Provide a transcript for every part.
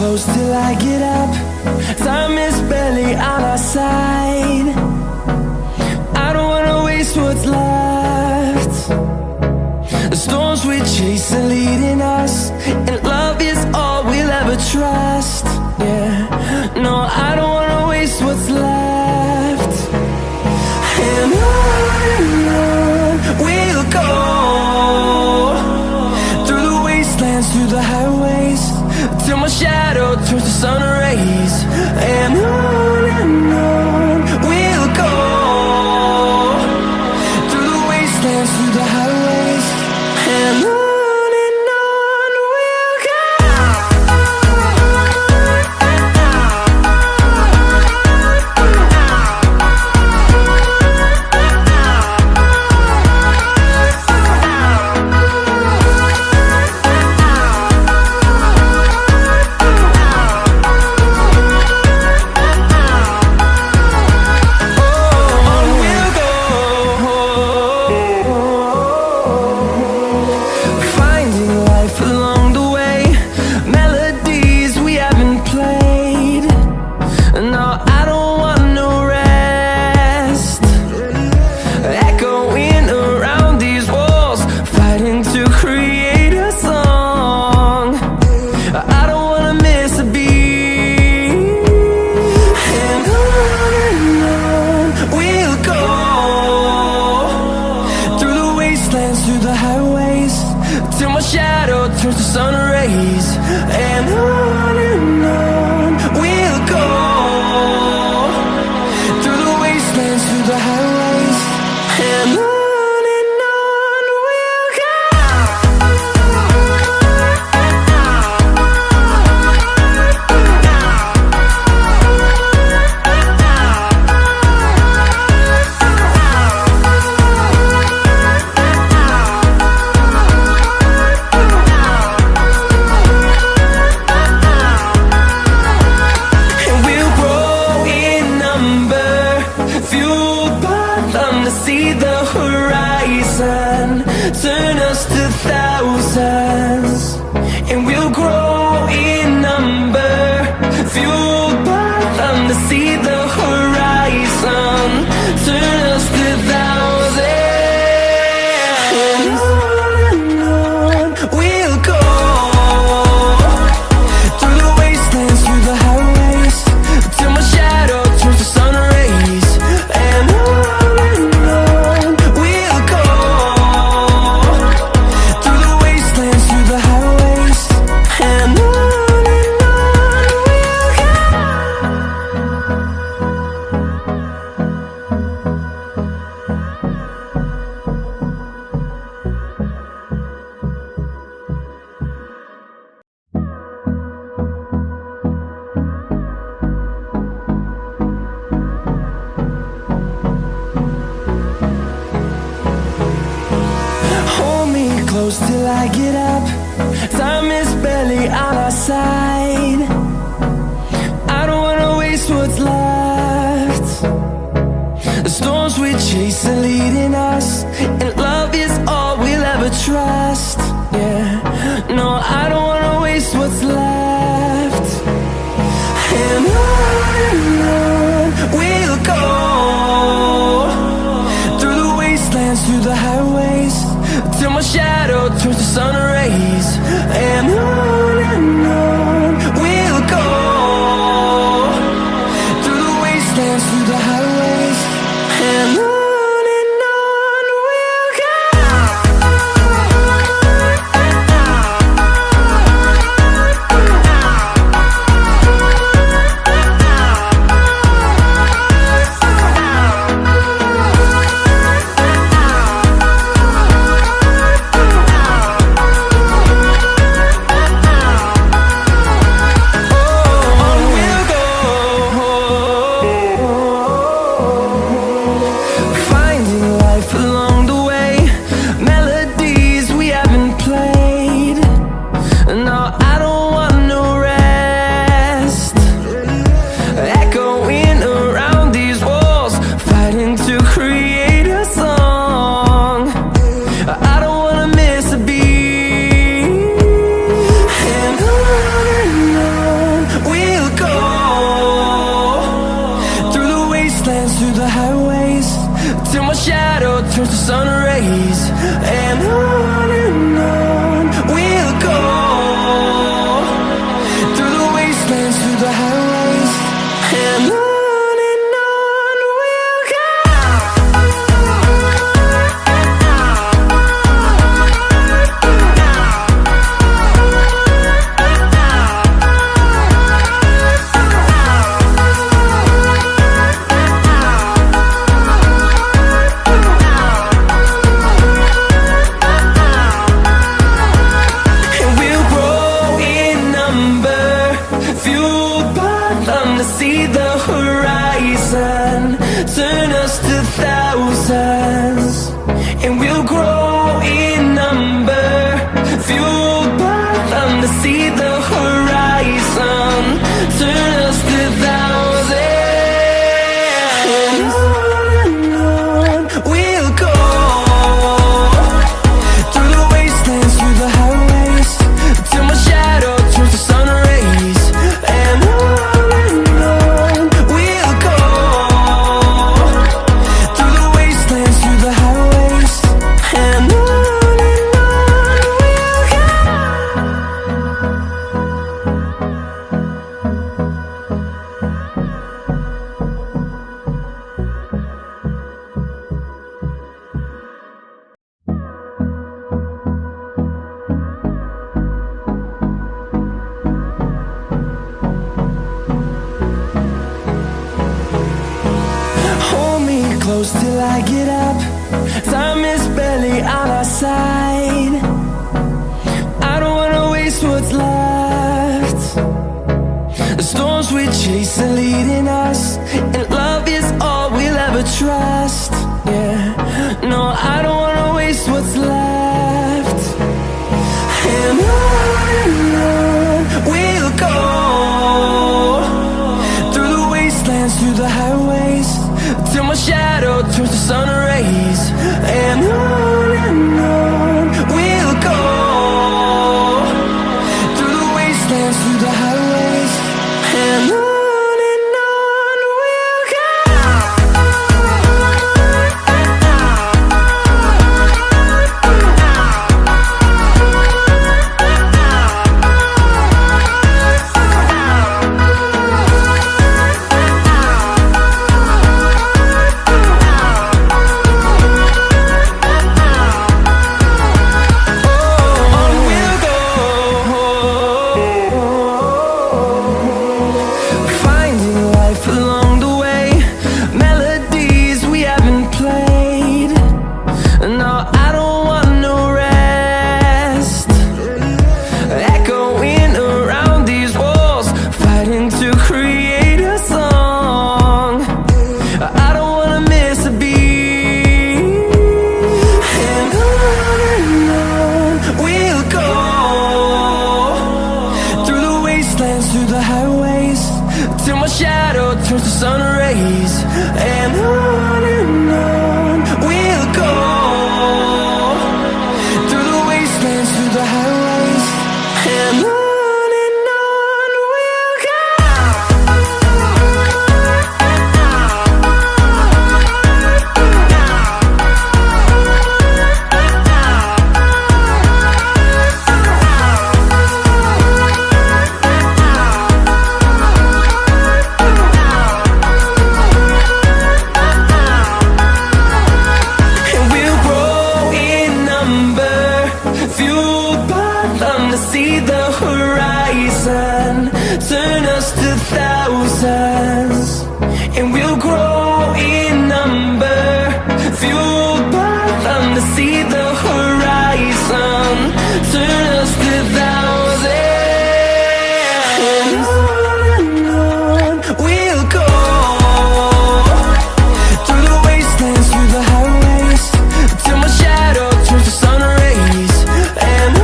close till I get up. Time is barely on our side. I don't wanna waste what's left. The storms we chase are leading us, and love is all we'll ever trust. Yeah, no, I don't wanna waste what's left. And on we'll go, through the wastelands, through the highways, till my shadow turns to sun rays. And on we'll go, through the wastelands, through the highways, and on we'll go. Through the highways, till my shadow turns to sun rays. And on we'll go, through the wastelands, through the highways, and on we'll go. See the horizon, turn us to thousands, and we'll grow in number, fueled by them. To see the horizon, turn us to thousands, and on we'll go, through the wastelands, through the highways, till my shadow turns to sun rays. And close till I get up. Time is barely on our side. I don't wanna waste what's left. The storms we chase are leading us, and love is all we'll ever trust. Yeah, no, I don't wanna waste what's left. And on we'll go, through the wastelands, through the highways, till my shadow turns to sun rays. And on we'll go, through the wastelands, through the highways, and on we'll go. close till I get up. Time is barely on our side. I don't wanna waste what's left. The storms we chase are leading us, and love is all we'll ever trust. Yeah, no, I don't wanna waste what's left. And on we'll go, through the wastelands, through the highways, till my shadow turns to sun rays. And on we'll go, through the wastelands, through the highways, and on we'll go. Through the highways, till my shadow turns to sun rays. And on we'll go, through the wastelands, through the highways, and on we'll go. See the horizon turn us to thousands, and we'll grow in number, fueled by them to see the horizon turn us to thousands. And on we'll go, through the wastelands, through the highways, till my shadow turns to sun rays. And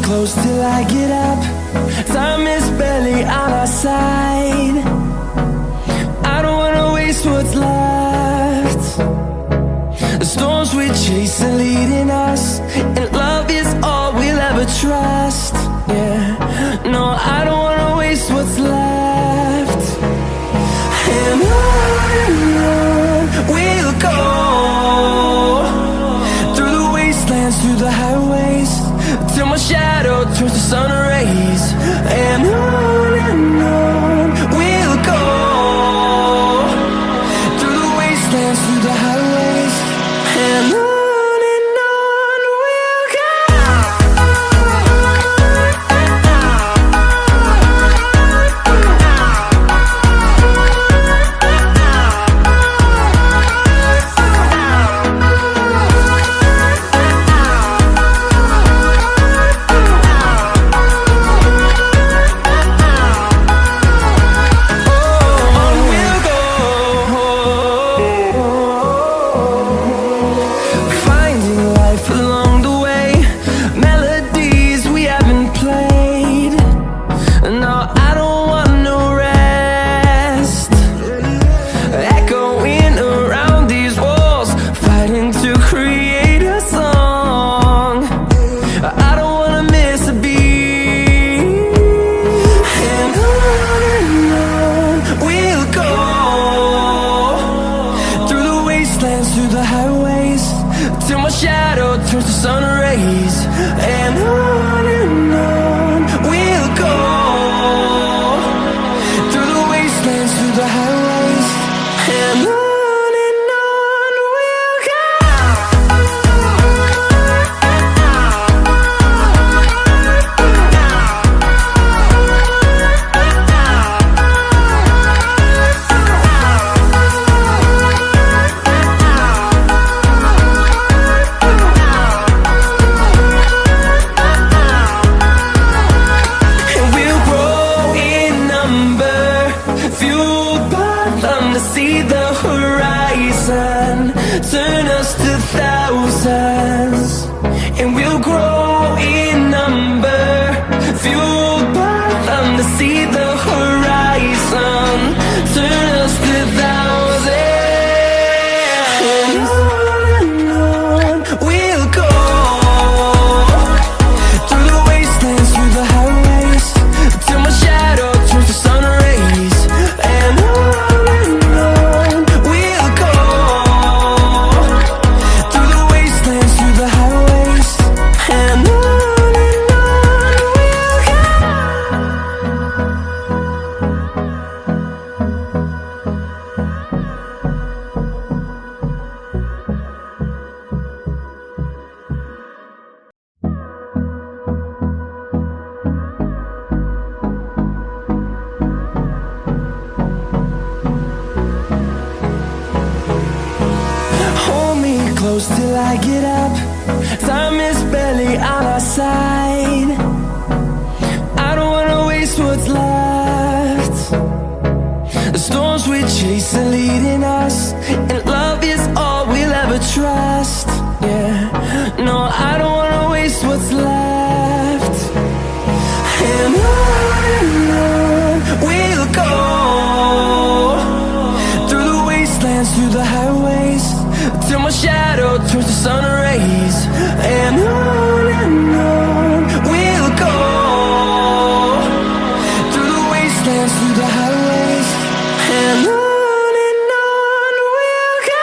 close till I get up. Time is barely on our side. I don't wanna waste what's left. The storms we chase are leading us, and love is all we'll ever trust. Yeah, no, I don't wanna waste what's left. And on we'll go, through the wastelands, through the highways, till my shadow turns to sun rays. And on we'll go, through the wastelands, through the highways, and on we'll go. shadow turns to sun rays. And on we'll go, through the wastelands, through the highways. And on we'll go. See the horizon, turn us to thousands, and we'll grow in number, fueled by them. To see the horizon, turn us to thousands, and on we'll go, through the wastelands, through the highways, till my shadow turns to sun rays. And close till I get up. Time is barely on our side. I don't wanna waste what's left. The storms we chase are leading us, and love is all we'll ever trust. Yeah, no, I don't wanna waste what's left. And on we'll go, through the wastelands, through the highways, till my shadow turns to sun rays. And on we'll go, through the wastelands, through the highways. And on we'll go.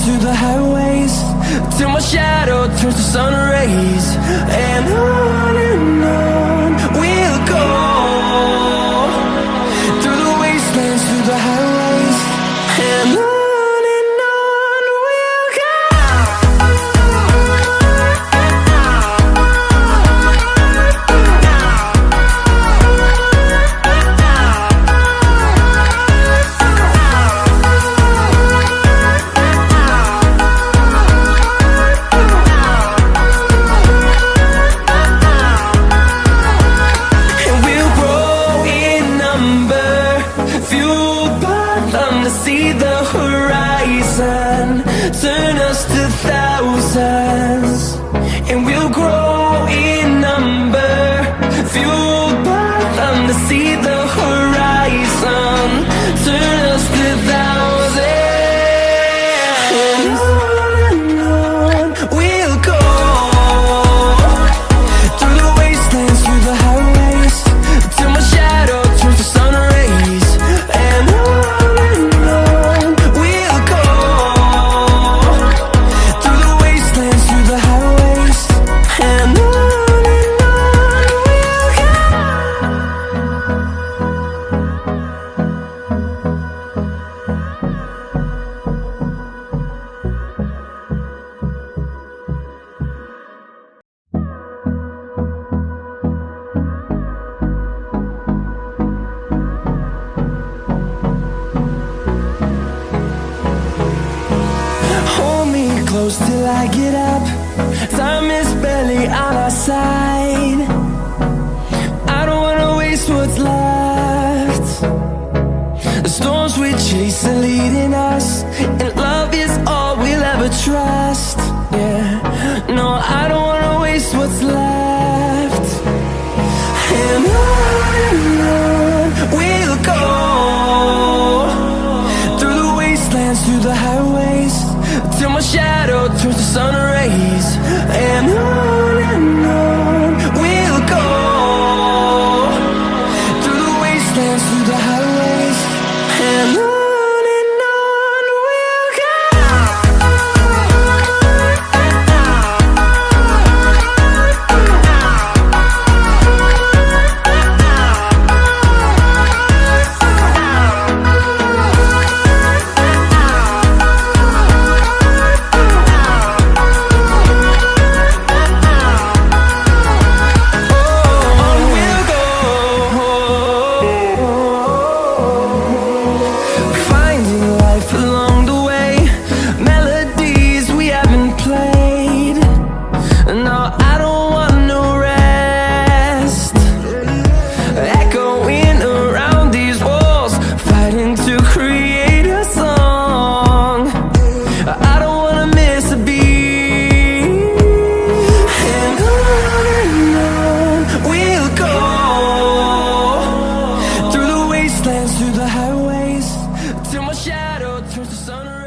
Through the highways, till my shadow turns to sun rays. And on we'll go, through the wastelands, through the highways. And on we'll go. See the horizon, turn us to thousands, and we'll grow in number, fueled by them. To see the horizon, turn us to thousands, and on we'll go, through the wastelands, through the highways, till my shadow turns to sun rays. And close till I get up. Time is barely on our side. I don't wanna waste what's left. The storms we chase are leading us, and love is all we'll ever trust. Yeah, no, I don't wanna waste what's left. And on we'll go, through the wastelands, through the highways, till my shadow turns to sun rays. And on we'll go, through the wastelands, through the highways, and on. Through the highways, till my shadow turns to sun rays.